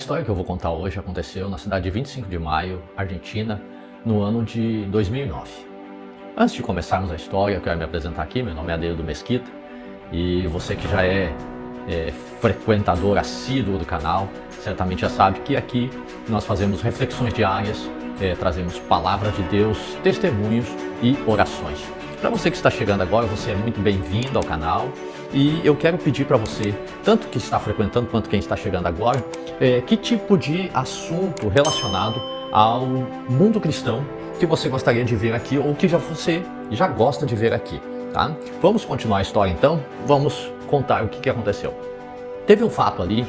história que eu vou contar hoje aconteceu na cidade de 25 de Maio, Argentina, no ano de 2009. Antes de começarmos a história, eu quero me apresentar aqui. Meu nome é Adeildo Mesquita e você que já é frequentador assíduo do canal, certamente já sabe que aqui nós fazemos reflexões diárias, trazemos palavras de Deus, testemunhos e orações. Para você que está chegando agora, você é muito bem-vindo ao canal e eu quero pedir para você, tanto que está frequentando quanto quem está chegando agora, que tipo de assunto relacionado ao mundo cristão que você gostaria de ver aqui ou que você já gosta de ver aqui, tá? Vamos continuar a história então, vamos contar o que aconteceu. Teve um fato ali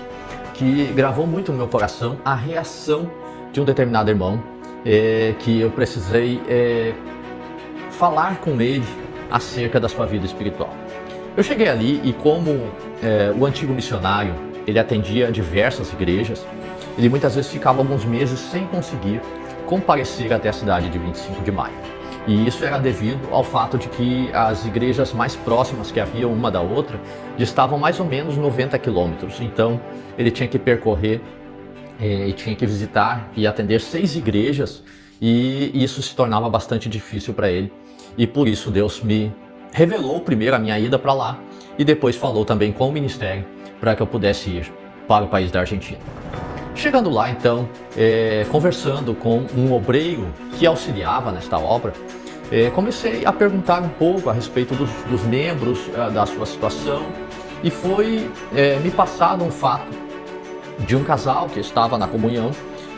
que gravou muito no meu coração a reação de um determinado irmão que eu precisei falar com ele acerca da sua vida espiritual. Eu cheguei ali e como o antigo missionário, ele atendia diversas igrejas, ele muitas vezes ficava alguns meses sem conseguir comparecer até a cidade de 25 de Maio. E isso era devido ao fato de que as igrejas mais próximas que havia uma da outra distavam mais ou menos 90 quilômetros. Então ele tinha que percorrer e tinha que visitar e atender 6 igrejas e isso se tornava bastante difícil para ele. E por isso Deus me revelou primeiro a minha ida para lá e depois falou também com o ministério para que eu pudesse ir para o país da Argentina. Chegando lá então, conversando com um obreiro que auxiliava nesta obra, comecei a perguntar um pouco a respeito dos membros da sua situação e foi me passado um fato de um casal que estava na comunhão,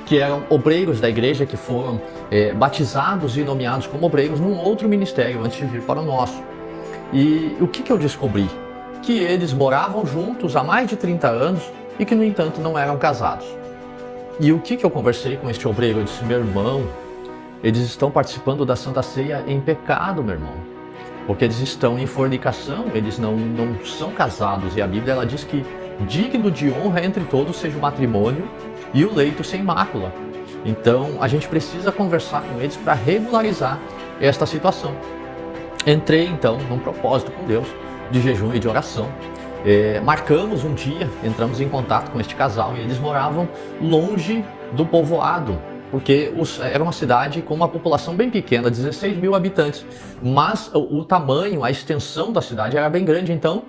que eram obreiros da igreja que foram batizados e nomeados como obreiros num outro ministério antes de vir para o nosso. E o que eu descobri? Que eles moravam juntos há mais de 30 anos e que, no entanto, não eram casados. E o que eu conversei com este obreiro? Eu disse: meu irmão, eles estão participando da Santa Ceia em pecado, meu irmão. Porque eles estão em fornicação, eles não são casados. E a Bíblia ela diz que digno de honra entre todos seja o matrimônio e o leito sem mácula. Então a gente precisa conversar com eles para regularizar esta situação. Entrei então num propósito com Deus de jejum e de oração. Marcamos um dia, entramos em contato com este casal e eles moravam longe do povoado, porque era uma cidade com uma população bem pequena, 16 mil habitantes, mas o tamanho, a extensão da cidade era bem grande. Então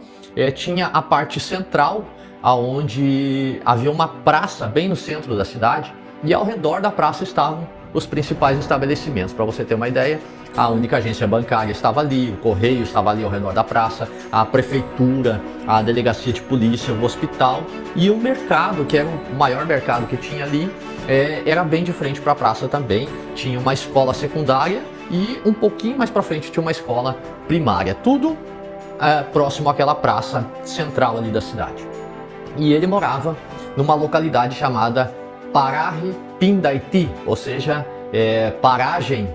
tinha a parte central, onde havia uma praça bem no centro da cidade e ao redor da praça estavam os principais estabelecimentos. Para você ter uma ideia, a única agência bancária estava ali, o correio estava ali ao redor da praça, a prefeitura, a delegacia de polícia, o hospital e o mercado, que era o maior mercado que tinha ali, era bem de frente para a praça também. Tinha uma escola secundária e um pouquinho mais para frente tinha uma escola primária, tudo próximo àquela praça central ali da cidade. E ele morava numa localidade chamada Paraje Pindaity, ou seja, Paragem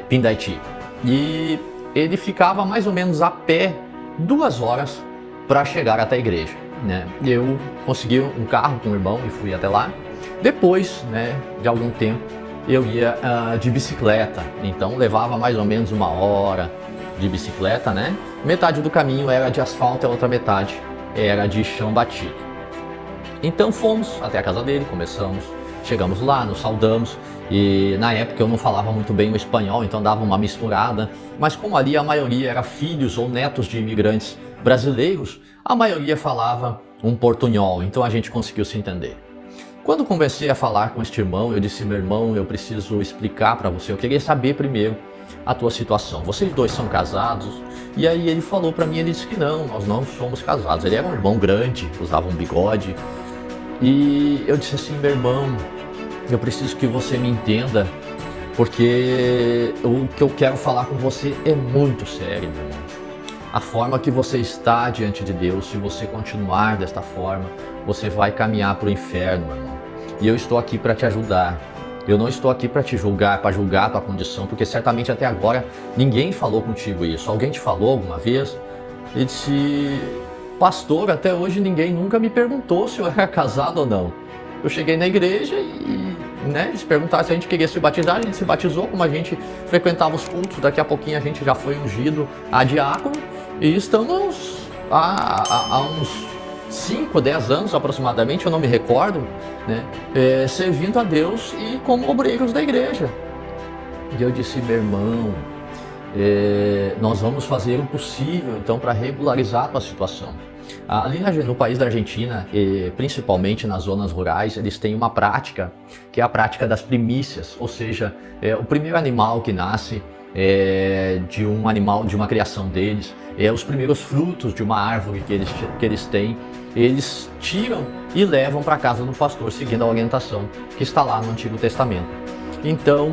Pindaity. E ele ficava mais ou menos a pé 2 horas para chegar até a igreja, né? Eu consegui um carro com o irmão e fui até lá. Depois, né, de algum tempo, eu ia de bicicleta, então levava mais ou menos 1 hora de bicicleta, né? Metade do caminho era de asfalto e a outra metade era de chão batido. Então fomos até a casa dele, chegamos lá, nos saudamos e na época eu não falava muito bem o espanhol, então dava uma misturada, mas como ali a maioria era filhos ou netos de imigrantes brasileiros, a maioria falava um portunhol, então a gente conseguiu se entender. Quando comecei a falar com este irmão, eu disse: meu irmão, eu preciso explicar para você, eu queria saber primeiro a tua situação. Vocês dois são casados? E aí ele falou para mim, ele disse que não, nós não somos casados. Ele era um irmão grande, usava um bigode. E eu disse assim: meu irmão, eu preciso que você me entenda, porque o que eu quero falar com você é muito sério, meu irmão. A forma que você está diante de Deus, se você continuar desta forma, você vai caminhar para o inferno, meu irmão. E eu estou aqui para te ajudar. Eu não estou aqui para te julgar, para julgar a tua condição, porque certamente até agora ninguém falou contigo isso. Alguém te falou alguma vez? Ele disse: pastor, até hoje ninguém nunca me perguntou se eu era casado ou não. Eu cheguei na igreja e eles perguntaram se a gente queria se batizar, a gente se batizou, como a gente frequentava os cultos, daqui a pouquinho a gente já foi ungido a diácono e estamos há uns 5, 10 anos aproximadamente, eu não me recordo, né, servindo a Deus e como obreiros da igreja. E eu disse, meu irmão, nós vamos fazer o possível então para regularizar a tua situação. Ali no país da Argentina, principalmente nas zonas rurais, eles têm uma prática, que é a prática das primícias, ou seja, o primeiro animal que nasce de um animal, de uma criação deles, os primeiros frutos de uma árvore que eles têm, eles tiram e levam para a casa do pastor, seguindo a orientação que está lá no Antigo Testamento. Então,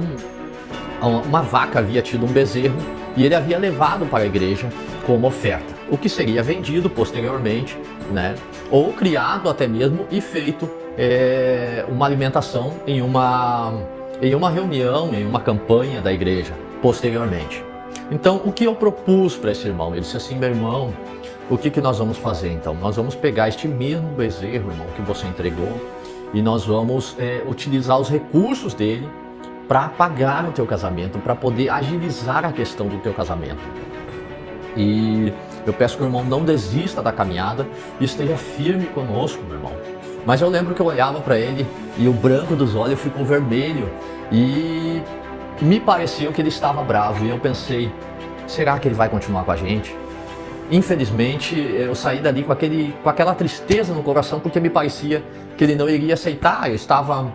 uma vaca havia tido um bezerro e ele havia levado para a igreja como oferta, o que seria vendido posteriormente, né, ou criado até mesmo e feito uma alimentação em uma reunião, em uma campanha da igreja posteriormente. Então, o que eu propus para esse irmão? Ele disse assim, meu irmão, o que nós vamos fazer então? Nós vamos pegar este mesmo bezerro, irmão, que você entregou, e nós vamos utilizar os recursos dele para pagar o teu casamento, para poder agilizar a questão do teu casamento. E eu peço que o irmão não desista da caminhada e esteja firme conosco, meu irmão. Mas eu lembro que eu olhava para ele e o branco dos olhos ficou vermelho e me pareceu que ele estava bravo. E eu pensei, será que ele vai continuar com a gente? Infelizmente, eu saí dali com aquela tristeza no coração, porque me parecia que ele não iria aceitar. Eu estava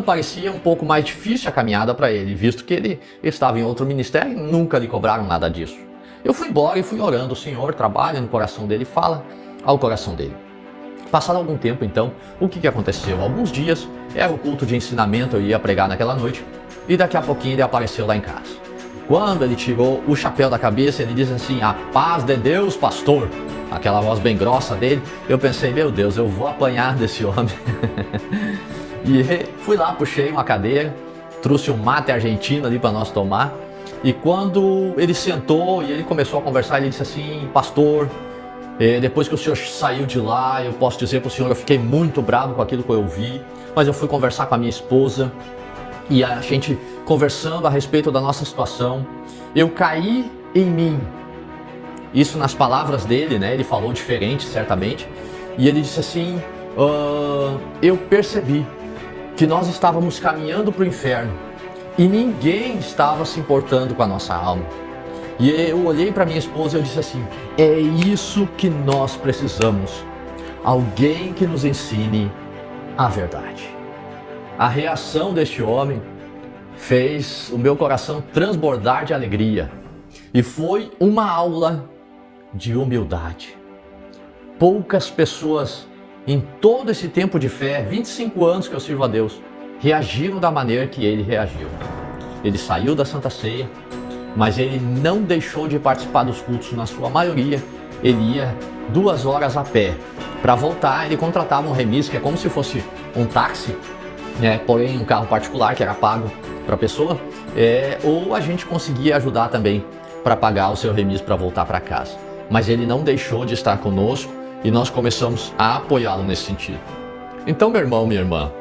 parecia um pouco mais difícil a caminhada para ele, visto que ele estava em outro ministério e nunca lhe cobraram nada disso. Eu fui embora e fui orando, o Senhor trabalha no coração dele, fala ao coração dele. Passado algum tempo então, o que aconteceu? Alguns dias, era o culto de ensinamento, eu ia pregar naquela noite, e daqui a pouquinho ele apareceu lá em casa. Quando ele tirou o chapéu da cabeça, ele diz assim, a paz de Deus, pastor. Aquela voz bem grossa dele, eu pensei, meu Deus, eu vou apanhar desse homem. E fui lá, puxei uma cadeira, trouxe um mate argentino ali para nós tomar. E quando ele sentou e ele começou a conversar, ele disse assim, pastor, depois que o senhor saiu de lá, eu posso dizer para o senhor, eu fiquei muito bravo com aquilo que eu ouvi, mas eu fui conversar com a minha esposa e a gente conversando a respeito da nossa situação, eu caí em mim. Isso nas palavras dele, né? Ele falou diferente, certamente, e ele disse assim, eu percebi que nós estávamos caminhando para o inferno e ninguém estava se importando com a nossa alma. E eu olhei para minha esposa e eu disse assim, é isso que nós precisamos, alguém que nos ensine a verdade. A reação deste homem fez o meu coração transbordar de alegria e foi uma aula de humildade. Poucas pessoas em todo esse tempo de fé, 25 anos que eu sirvo a Deus, reagiram da maneira que ele reagiu. Ele saiu da Santa Ceia, mas ele não deixou de participar dos cultos. Na sua maioria, ele ia 2 horas a pé. Para voltar, ele contratava um remis, que é como se fosse um táxi, porém um carro particular que era pago para a pessoa, ou a gente conseguia ajudar também para pagar o seu remis para voltar para casa. Mas ele não deixou de estar conosco e nós começamos a apoiá-lo nesse sentido. Então, meu irmão, minha irmã,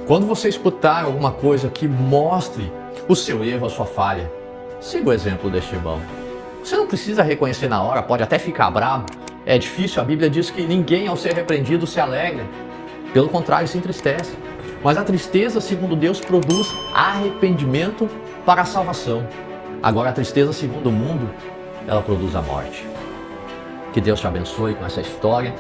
quando você escutar alguma coisa que mostre o seu erro, a sua falha, siga o exemplo deste irmão. Você não precisa reconhecer na hora, pode até ficar bravo. É difícil, a Bíblia diz que ninguém ao ser repreendido se alegra. Pelo contrário, se entristece. Mas a tristeza, segundo Deus, produz arrependimento para a salvação. Agora, a tristeza, segundo o mundo, ela produz a morte. Que Deus te abençoe com essa história.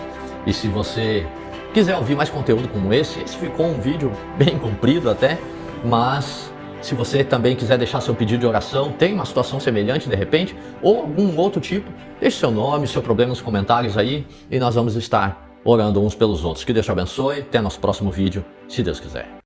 E se você quiser ouvir mais conteúdo como esse ficou um vídeo bem comprido até, mas se você também quiser deixar seu pedido de oração, tem uma situação semelhante de repente, ou algum outro tipo, deixe seu nome, seu problema nos comentários aí e nós vamos estar orando uns pelos outros. Que Deus te abençoe, até nosso próximo vídeo, se Deus quiser.